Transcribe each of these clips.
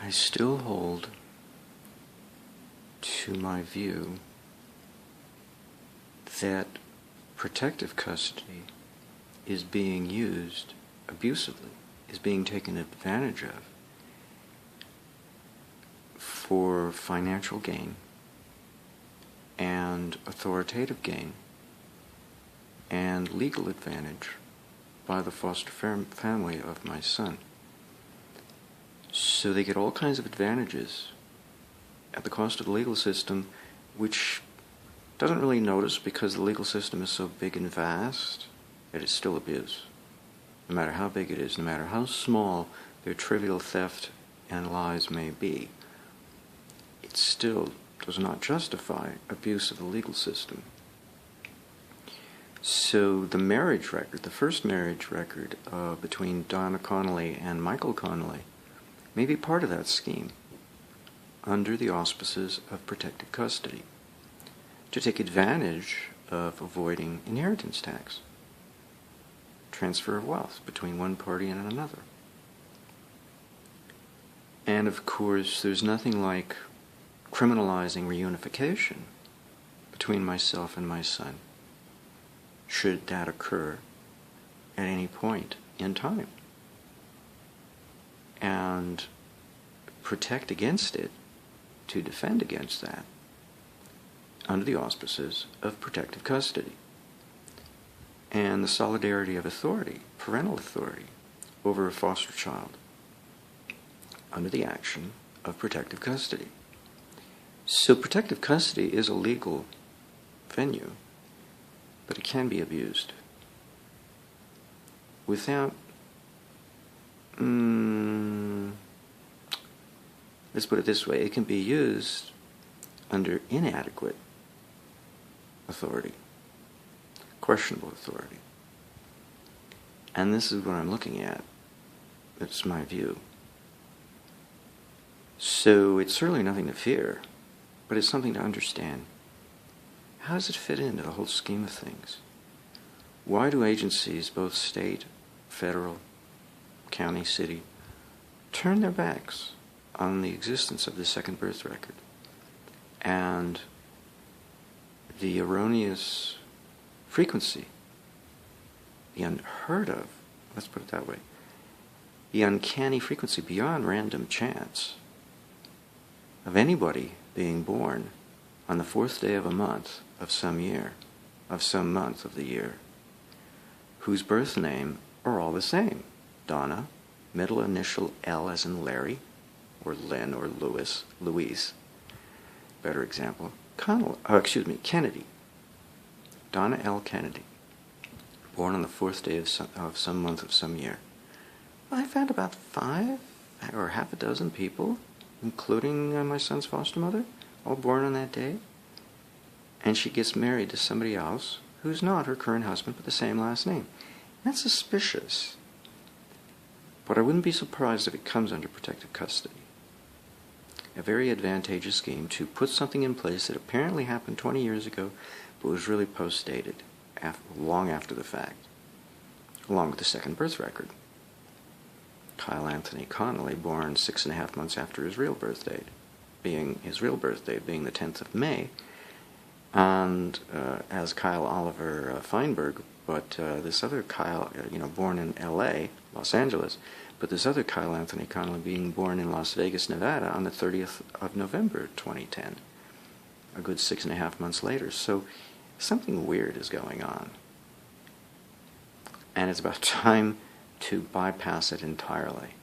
I still hold to my view that protective custody is being used abusively, is being taken advantage of for financial gain and authoritative gain and legal advantage by the foster family of my son. So they get all kinds of advantages at the cost of the legal system, which doesn't really notice because the legal system is so big and vast that it's still abuse. No matter how big it is, no matter how small their trivial theft and lies may be, it still does not justify abuse of the legal system. So the marriage record, the first marriage record between Donna Connolly and Michael Connolly, may be part of that scheme under the auspices of protective custody to take advantage of avoiding inheritance tax, transfer of wealth between one party and another. And of course, there's nothing like criminalizing reunification between myself and my son, should that occur at any point in time, and protect against it, to defend against that, under the auspices of protective custody and the solidarity of authority, parental authority, over a foster child under the action of protective custody. So protective custody is a legal venue, but it can be abused without, let's put it this way, it can be used under inadequate authority, questionable authority. And this is what I'm looking at. That's my view. So it's certainly nothing to fear, but it's something to understand. How does it fit into the whole scheme of things? Why do agencies, both state, federal, county, city, turn their backs on the existence of the second birth record and the erroneous frequency, the unheard of, let's put it that way, the uncanny frequency beyond random chance of anybody being born on the 4th day of a month of some year, of some month of the year, whose birth name are all the same? Donna, middle initial L as in Larry, or Lynn, or Louise. Better example, Kennedy. Donna L. Kennedy, born on the 4th day of some month of some year. Well, I found about 5 or half a dozen people, including my son's foster mother, all born on that day. And she gets married to somebody else who's not her current husband, but the same last name. That's suspicious. But I wouldn't be surprised if it comes under protective custody. A very advantageous scheme to put something in place that apparently happened 20 years ago, but was really post-dated, long after the fact, along with the second birth record. Kyle Anthony Connolly, born 6.5 months after his real birth date, being the 10th of May, and as Kyle Oliver Feinberg, but this other Kyle, born in L.A., Los Angeles, but this other Kyle Anthony Connolly being born in Las Vegas, Nevada on the 30th of November 2010, a good 6.5 months later. So something weird is going on. And it's about time to bypass it entirely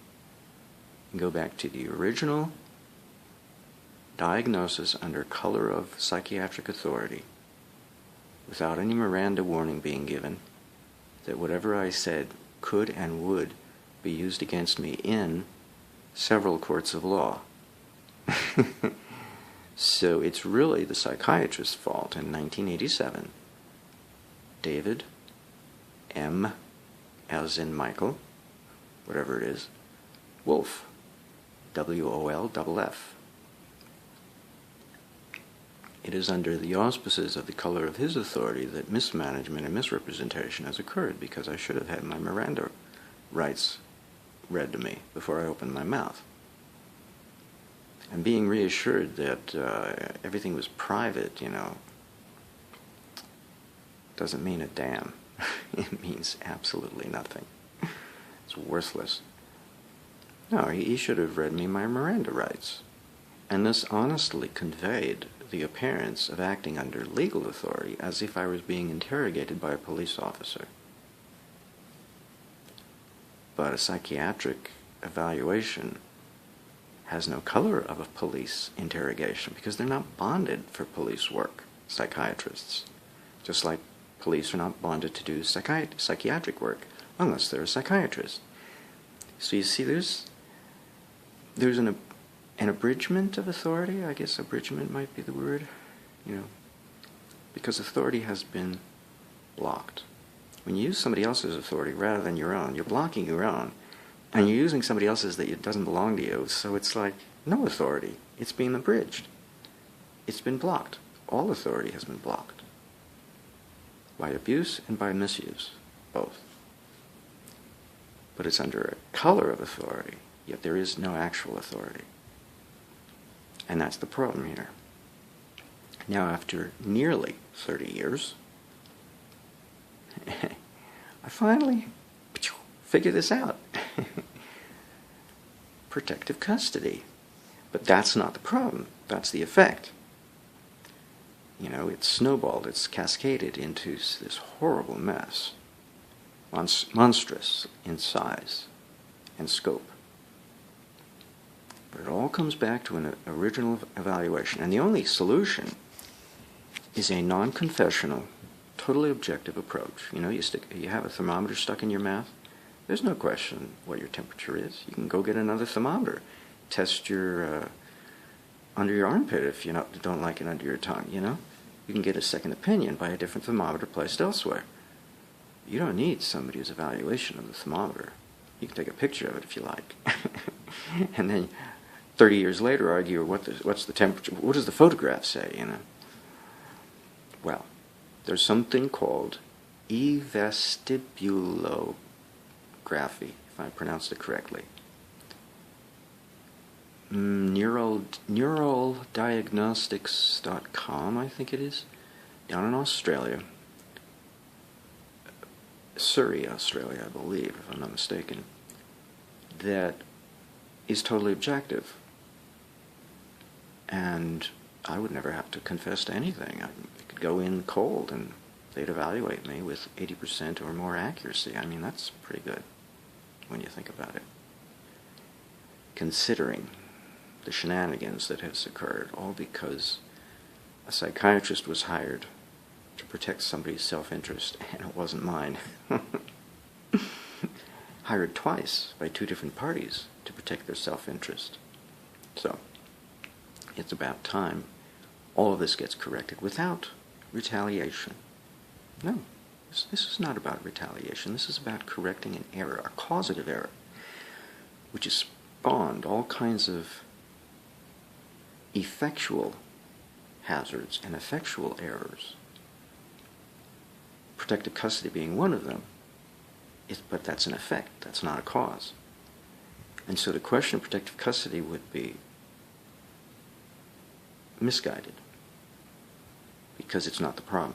and go back to the original diagnosis under color of psychiatric authority, without any Miranda warning being given, that whatever I said could and would be used against me in several courts of law. So it's really the psychiatrist's fault. In 1987, David M., as in Michael, whatever it is, Wolf, WOLFF. It is under the auspices of the color of his authority that mismanagement and misrepresentation has occurred, because I should have had my Miranda rights read to me before I opened my mouth. And being reassured that everything was private, doesn't mean a damn. It means absolutely nothing. It's worthless. No, he should have read me my Miranda rights, and thus honestly conveyed the appearance of acting under legal authority as if I was being interrogated by a police officer. But a psychiatric evaluation has no color of a police interrogation because they're not bonded for police work, psychiatrists. Just like police are not bonded to do psychiatric work unless they're a psychiatrist. So you see, there's an abridgment of authority. I guess abridgment might be the word, because authority has been blocked. When you use somebody else's authority rather than your own, you're blocking your own, and you're using somebody else's that doesn't belong to you, so it's like no authority. It's being abridged. It's been blocked. All authority has been blocked. By abuse and by misuse, both. But it's under a color of authority, yet there is no actual authority. And that's the problem here. Now, after nearly 30 years, I finally figured this out. Protective custody. But that's not the problem. That's the effect. It's snowballed, it's cascaded into this horrible mess. Monstrous in size and scope. But it all comes back to an original evaluation. And the only solution is a non-confessional, totally objective approach. You have a thermometer stuck in your mouth. There's no question what your temperature is. You can go get another thermometer. Test your under your armpit if you don't like it under your tongue, You can get a second opinion by a different thermometer placed elsewhere. You don't need somebody's evaluation of the thermometer. You can take a picture of it if you like. And then 30 years later argue what's the temperature, what does the photograph say, Well, there's something called Electrovestibulography, if I pronounced it correctly. Neuraldiagnostics.com, I think it is, down in Australia. Surrey, Australia, I believe, if I'm not mistaken, that is totally objective. And I would never have to confess to anything. I could go in cold and they'd evaluate me with 80% or more accuracy. I mean, that's pretty good when you think about it. Considering the shenanigans that has occurred, all because a psychiatrist was hired to protect somebody's self-interest, and it wasn't mine. Hired twice by two different parties to protect their self-interest. So, it's about time all of this gets corrected without retaliation. No, this is not about retaliation. This is about correcting an error, a causative error, which has spawned all kinds of effectual hazards and effectual errors. Protective custody being one of them, but that's an effect, that's not a cause. And so the question of protective custody would be misguided, because it's not the problem.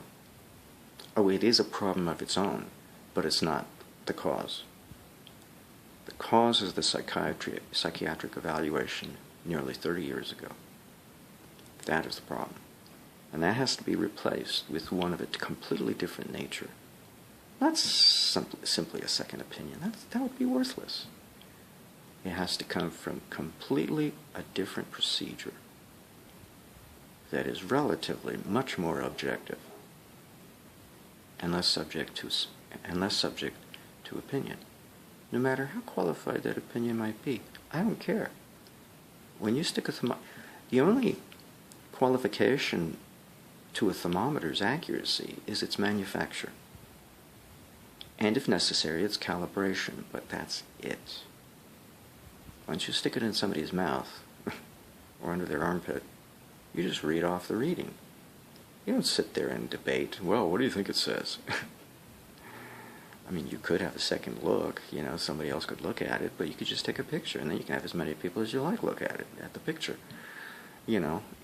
Oh, it is a problem of its own, but it's not the cause. The cause is the psychiatric evaluation nearly 30 years ago. That is the problem. And that has to be replaced with one of a completely different nature. Not simply a second opinion. That would be worthless. It has to come from completely a different procedure that is relatively much more objective and less subject to opinion. No matter how qualified that opinion might be, I don't care. When you stick a thermometer, the only qualification to a thermometer's accuracy is its manufacture. And if necessary, its calibration, but that's it. Once you stick it in somebody's mouth or under their armpit, you just read off the reading. You don't sit there and debate, well, what do you think it says? I mean, you could have a second look, somebody else could look at it, but you could just take a picture, and then you can have as many people as you like look at it, at the picture.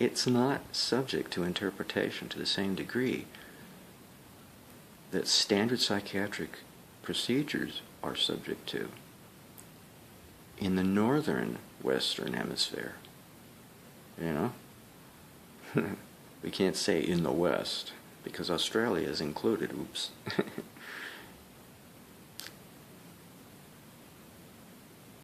It's not subject to interpretation to the same degree that standard psychiatric procedures are subject to. In the northern Western Hemisphere, we can't say in the West, because Australia is included, oops.